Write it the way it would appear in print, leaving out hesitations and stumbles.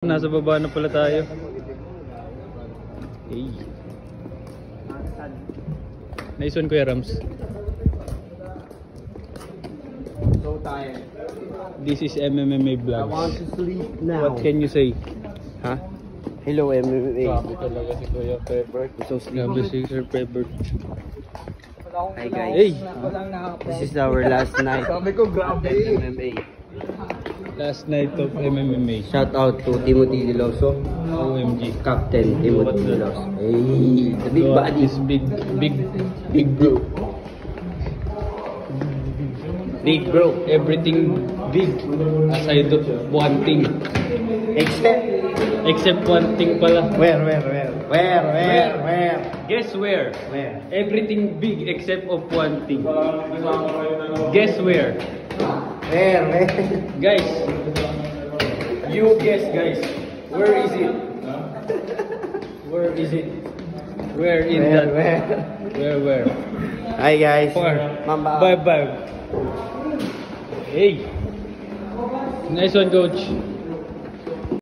Nasa baba na pala tayo. Hey. Nice one, Kuya Rams. So tired. This is MMA I Vlogs. want to sleep now. What can you say? Ha? Hello MMA. Grabe talaga si Kuya Pepper. So Grabe si Sir Pepper. Hi guys. Hey! This is our last night. Sabi ko grabe. MMA. Last night of MMA. Shout out to Timothy Diloso, OMG. Captain Timothy Diloso. Hey, the big body. This big bro. Big bro. Everything big aside of one thing. Except one thing pala. Where? Guess where? Where? Everything big except of one thing. Guess where? Where? Guys. You guess, guys. Where is it? Where is it? Where in that? Where? Hi guys. Far. Mamba. Bye. Hey. Nice one, coach.